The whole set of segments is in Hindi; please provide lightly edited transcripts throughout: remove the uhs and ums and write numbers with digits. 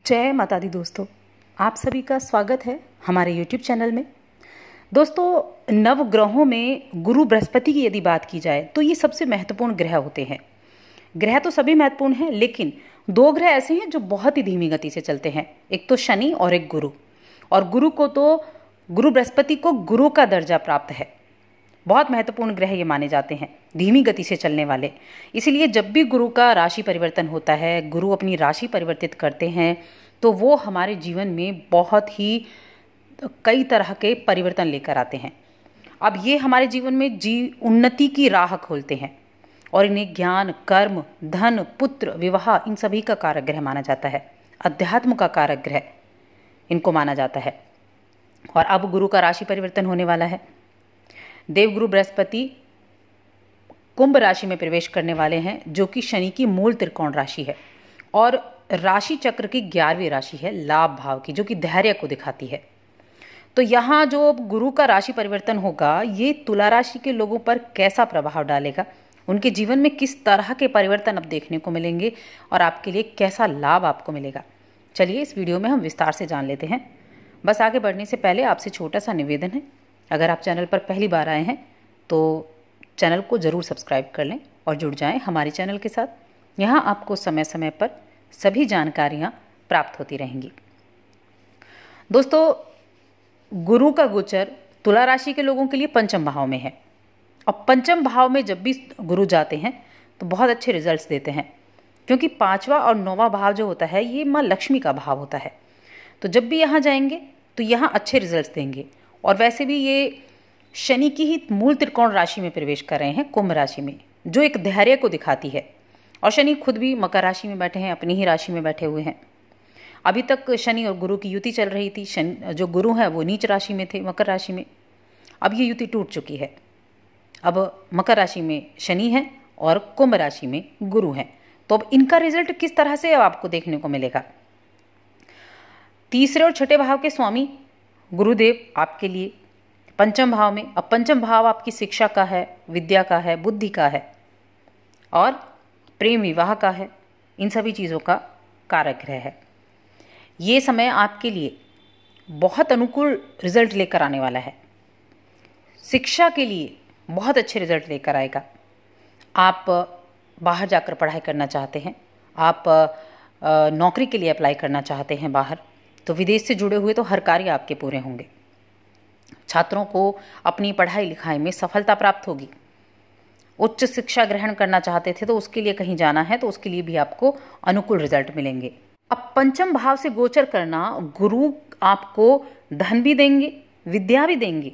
जय माता दी दोस्तों, आप सभी का स्वागत है हमारे YouTube चैनल में। दोस्तों, नवग्रहों में गुरु बृहस्पति की यदि बात की जाए तो ये सबसे महत्वपूर्ण ग्रह होते हैं। ग्रह तो सभी महत्वपूर्ण हैं, लेकिन दो ग्रह ऐसे हैं जो बहुत ही धीमी गति से चलते हैं। एक तो शनि और एक गुरु। और गुरु बृहस्पति को गुरु का दर्जा प्राप्त है। बहुत महत्वपूर्ण ग्रह ये माने जाते हैं, धीमी गति से चलने वाले। इसीलिए जब भी गुरु का राशि परिवर्तन होता है, गुरु अपनी राशि परिवर्तित करते हैं, तो वो हमारे जीवन में बहुत ही कई तरह के परिवर्तन लेकर आते हैं। अब ये हमारे जीवन में उन्नति की राह खोलते हैं और इन्हें ज्ञान, कर्म, धन, पुत्र, विवाह, इन सभी का कारक ग्रह माना जाता है। अध्यात्म का कारक ग्रह इनको माना जाता है। और अब गुरु का राशि परिवर्तन होने वाला है। देवगुरु बृहस्पति कुंभ राशि में प्रवेश करने वाले हैं, जो कि शनि की मूल त्रिकोण राशि है और राशि चक्र की 11वीं राशि है, लाभ भाव की, जो कि धैर्य को दिखाती है। तो यहाँ जो गुरु का राशि परिवर्तन होगा, ये तुला राशि के लोगों पर कैसा प्रभाव डालेगा, उनके जीवन में किस तरह के परिवर्तन अब देखने को मिलेंगे और आपके लिए कैसा लाभ आपको मिलेगा, चलिए इस वीडियो में हम विस्तार से जान लेते हैं। बस आगे बढ़ने से पहले आपसे छोटा सा निवेदन है, अगर आप चैनल पर पहली बार आए हैं तो चैनल को ज़रूर सब्सक्राइब कर लें और जुड़ जाएं हमारे चैनल के साथ। यहाँ आपको समय समय पर सभी जानकारियाँ प्राप्त होती रहेंगी। दोस्तों, गुरु का गोचर तुला राशि के लोगों के लिए पंचम भाव में है। और पंचम भाव में जब भी गुरु जाते हैं तो बहुत अच्छे रिजल्ट्स देते हैं, क्योंकि 5वां और 9वां भाव जो होता है ये माँ लक्ष्मी का भाव होता है। तो जब भी यहाँ जाएंगे तो यहाँ अच्छे रिजल्ट्स देंगे। और वैसे भी ये शनि की ही मूल त्रिकोण राशि में प्रवेश कर रहे हैं, कुंभ राशि में, जो एक धैर्य को दिखाती है। और शनि खुद भी मकर राशि में बैठे हैं, अपनी ही राशि में बैठे हुए हैं। अभी तक शनि और गुरु की युति चल रही थी। शनि जो गुरु है वो नीच राशि में थे, मकर राशि में। अब ये युति टूट चुकी है। अब मकर राशि में शनि है और कुंभ राशि में गुरु है। तो अब इनका रिजल्ट किस तरह से अब आपको देखने को मिलेगा। तीसरे और छठे भाव के स्वामी गुरुदेव आपके लिए पंचम भाव में। अब पंचम भाव आपकी शिक्षा का है, विद्या का है, बुद्धि का है और प्रेम विवाह का है। इन सभी चीज़ों का कारक ग्रह है। ये समय आपके लिए बहुत अनुकूल रिजल्ट लेकर आने वाला है। शिक्षा के लिए बहुत अच्छे रिजल्ट लेकर आएगा। आप बाहर जाकर पढ़ाई करना चाहते हैं, आप नौकरी के लिए अप्लाई करना चाहते हैं बाहर, तो विदेश से जुड़े हुए तो हर कार्य आपके पूरे होंगे। छात्रों को अपनी पढ़ाई लिखाई में सफलता प्राप्त होगी। उच्च शिक्षा ग्रहण करना चाहते थे तो उसके लिए कहीं जाना है तो उसके लिए भी आपको अनुकूल रिजल्ट मिलेंगे। अब पंचम भाव से गोचर करना, गुरु आपको धन भी देंगे, विद्या भी देंगे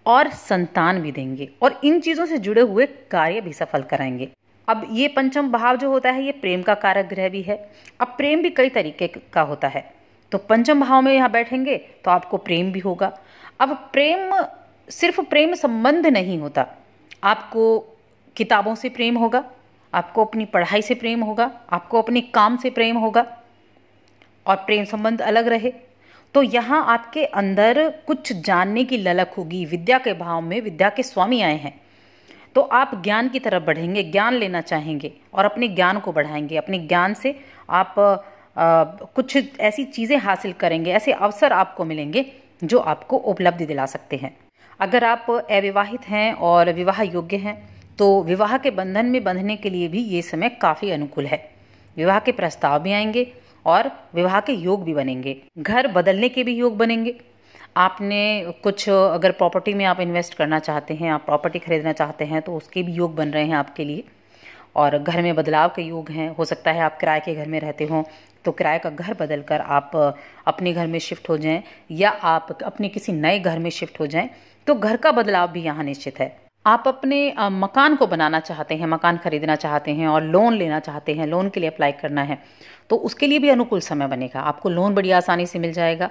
और संतान भी देंगे, और इन चीज़ों से जुड़े हुए कार्य भी सफल कराएंगे। अब ये पंचम भाव जो होता है ये प्रेम का कारक ग्रह भी है। अब प्रेम भी कई तरीके का होता है, तो पंचम भाव में यहाँ बैठेंगे तो आपको प्रेम भी होगा। अब प्रेम सिर्फ प्रेम संबंध नहीं होता, आपको किताबों से प्रेम होगा, आपको अपनी पढ़ाई से प्रेम होगा, आपको अपने काम से प्रेम होगा, और प्रेम संबंध अलग रहे तो यहाँ आपके अंदर कुछ जानने की ललक होगी। विद्या के भाव में विद्या के स्वामी आए हैं तो आप ज्ञान की तरफ बढ़ेंगे, ज्ञान लेना चाहेंगे और अपने ज्ञान को बढ़ाएंगे। अपने ज्ञान से आप कुछ ऐसी चीज़ें हासिल करेंगे, ऐसे अवसर आपको मिलेंगे जो आपको उपलब्धि दिला सकते हैं। अगर आप अविवाहित हैं और विवाह योग्य हैं तो विवाह के बंधन में बंधने के लिए भी ये समय काफ़ी अनुकूल है। विवाह के प्रस्ताव भी आएंगे और विवाह के योग भी बनेंगे। घर बदलने के भी योग बनेंगे। आपने कुछ अगर प्रॉपर्टी में आप इन्वेस्ट करना चाहते हैं, आप प्रॉपर्टी खरीदना चाहते हैं तो उसके भी योग बन रहे हैं आपके लिए। और घर में बदलाव के योग हैं। हो सकता है आप किराए के घर में रहते हों तो किराए का घर बदलकर आप अपने घर में शिफ्ट हो जाएं, या आप अपने किसी नए घर में शिफ्ट हो जाएं, तो घर का बदलाव भी यहाँ निश्चित है। आप अपने मकान को बनाना चाहते हैं, मकान खरीदना चाहते हैं और लोन लेना चाहते हैं, लोन के लिए अप्लाई करना है, तो उसके लिए भी अनुकूल समय बनेगा। आपको लोन बड़ी आसानी से मिल जाएगा।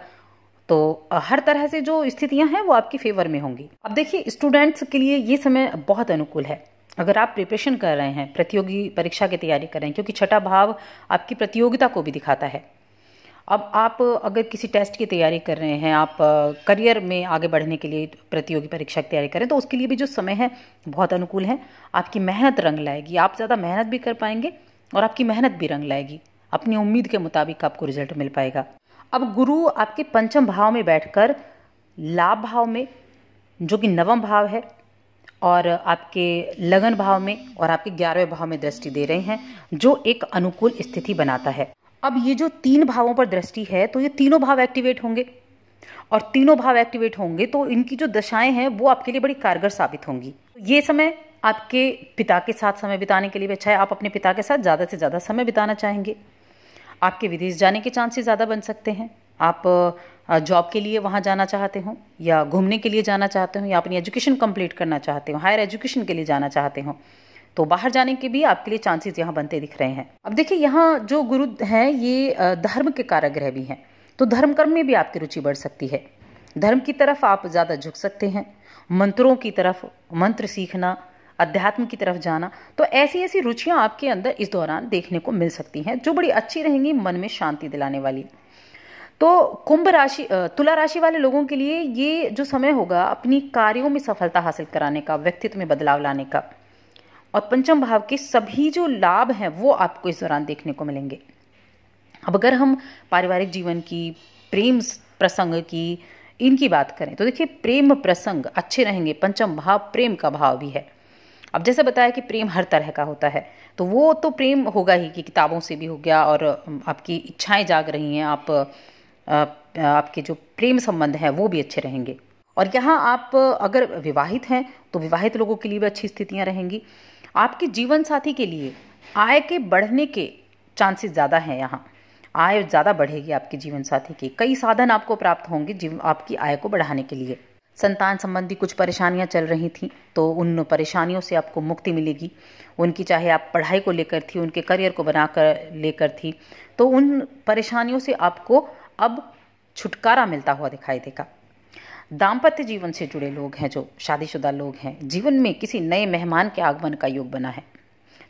तो हर तरह से जो स्थितियां हैं वो आपकी फेवर में होंगी। अब देखिए, स्टूडेंट्स के लिए ये समय बहुत अनुकूल है। अगर आप प्रिपरेशन कर रहे हैं, प्रतियोगी परीक्षा की तैयारी कर रहे हैं, क्योंकि छठा भाव आपकी प्रतियोगिता को भी दिखाता है। अब आप अगर किसी टेस्ट की तैयारी कर रहे हैं, आप करियर में आगे बढ़ने के लिए प्रतियोगी परीक्षा की तैयारी करें, तो उसके लिए भी जो समय है बहुत अनुकूल है। आपकी मेहनत रंग लाएगी, आप ज़्यादा मेहनत भी कर पाएंगे और आपकी मेहनत भी रंग लाएगी। अपनी उम्मीद के मुताबिक आपको रिजल्ट मिल पाएगा। अब गुरु आपके पंचम भाव में बैठकर लाभ भाव में, जो कि नवम भाव है, और आपके लगन भाव में और आपके 11वें भाव में दृष्टि दे रहे हैं, जो एक अनुकूल स्थिति बनाता है। अब ये जो 3 भावों पर दृष्टि है, तो ये तीनों भाव एक्टिवेट होंगे, और तीनों भाव एक्टिवेट होंगे तो इनकी जो दशाएं हैं वो आपके लिए बड़ी कारगर साबित होंगी। ये समय आपके पिता के साथ समय बिताने के लिए भी अच्छा है। आप अपने पिता के साथ ज़्यादा से ज़्यादा समय बिताना चाहेंगे। आपके विदेश जाने के चांसेस ज़्यादा बन सकते हैं। आप जॉब के लिए वहाँ जाना चाहते हो, या घूमने के लिए जाना चाहते हो, या अपनी एजुकेशन कंप्लीट करना चाहते हो, हायर एजुकेशन के लिए जाना चाहते हो, तो बाहर जाने के भी आपके लिए चांसेस यहाँ बनते दिख रहे हैं। अब देखिए, यहाँ जो गुरु हैं ये धर्म के कारक ग्रह भी हैं, तो धर्म कर्म में भी आपकी रुचि बढ़ सकती है। धर्म की तरफ आप ज़्यादा झुक सकते हैं, मंत्रों की तरफ, मंत्र सीखना, अध्यात्म की तरफ जाना, तो ऐसी ऐसी रुचियां आपके अंदर इस दौरान देखने को मिल सकती हैं, जो बड़ी अच्छी रहेंगी, मन में शांति दिलाने वाली। तो कुंभ राशि, तुला राशि वाले लोगों के लिए ये जो समय होगा अपनी कार्यों में सफलता हासिल कराने का, व्यक्तित्व में बदलाव लाने का, और पंचम भाव के सभी जो लाभ हैं वो आपको इस दौरान देखने को मिलेंगे। अब अगर हम पारिवारिक जीवन की, प्रेम प्रसंग की, इनकी बात करें तो देखिए, प्रेम प्रसंग अच्छे रहेंगे। पंचम भाव प्रेम का भाव भी है। अब जैसे बताया कि प्रेम हर तरह का होता है, तो वो तो प्रेम होगा ही, कि किताबों से भी हो गया, और आपकी इच्छाएं जाग रही हैं, आपके जो प्रेम संबंध हैं वो भी अच्छे रहेंगे। और यहाँ आप अगर विवाहित हैं तो विवाहित लोगों के लिए भी अच्छी स्थितियाँ रहेंगी। आपके जीवन साथी के लिए आय के बढ़ने के चांसेस ज़्यादा हैं। यहाँ आय ज़्यादा बढ़ेगी आपके जीवन साथी की, कई साधन आपको प्राप्त होंगे आपकी आय को बढ़ाने के लिए। संतान संबंधी कुछ परेशानियां चल रही थी, तो उन परेशानियों से आपको मुक्ति मिलेगी। उनकी, चाहे आप पढ़ाई को लेकर थी, उनके करियर को बनाकर लेकर थी, तो उन परेशानियों से आपको अब छुटकारा मिलता हुआ दिखाई देगा। दाम्पत्य जीवन से जुड़े लोग हैं, जो शादीशुदा लोग हैं, जीवन में किसी नए मेहमान के आगमन का योग बना है।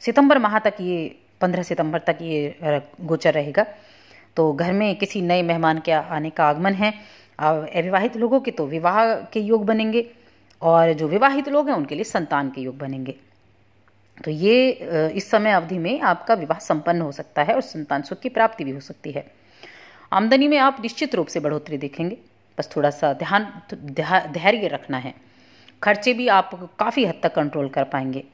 सितंबर माह तक ये, 15 सितंबर तक ये गोचर रहेगा। तो घर में किसी नए मेहमान के आने का आगमन है। अविवाहित लोगों के तो विवाह के योग बनेंगे, और जो विवाहित लोग हैं उनके लिए संतान के योग बनेंगे। तो ये इस समय अवधि में आपका विवाह संपन्न हो सकता है और संतान सुख की प्राप्ति भी हो सकती है। आमदनी में आप निश्चित रूप से बढ़ोतरी देखेंगे, बस थोड़ा सा धैर्य रखना है। खर्चे भी आप काफ़ी हद तक कंट्रोल कर पाएंगे।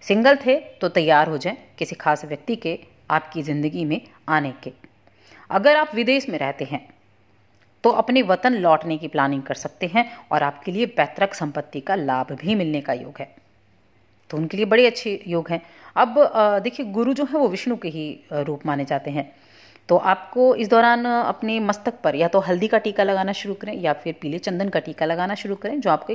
सिंगल थे तो तैयार हो जाएं किसी खास व्यक्ति के आपकी ज़िंदगी में आने के। अगर आप विदेश में रहते हैं तो अपने वतन लौटने की प्लानिंग कर सकते हैं, और आपके लिए पैतृक संपत्ति का लाभ भी मिलने का योग है, तो उनके लिए बड़े अच्छे योग हैं। अब देखिए, गुरु जो है वो विष्णु के ही रूप माने जाते हैं, तो आपको इस दौरान अपने मस्तक पर या तो हल्दी का टीका लगाना शुरू करें, या फिर पीले चंदन का टीका लगाना शुरू करें, जो आपको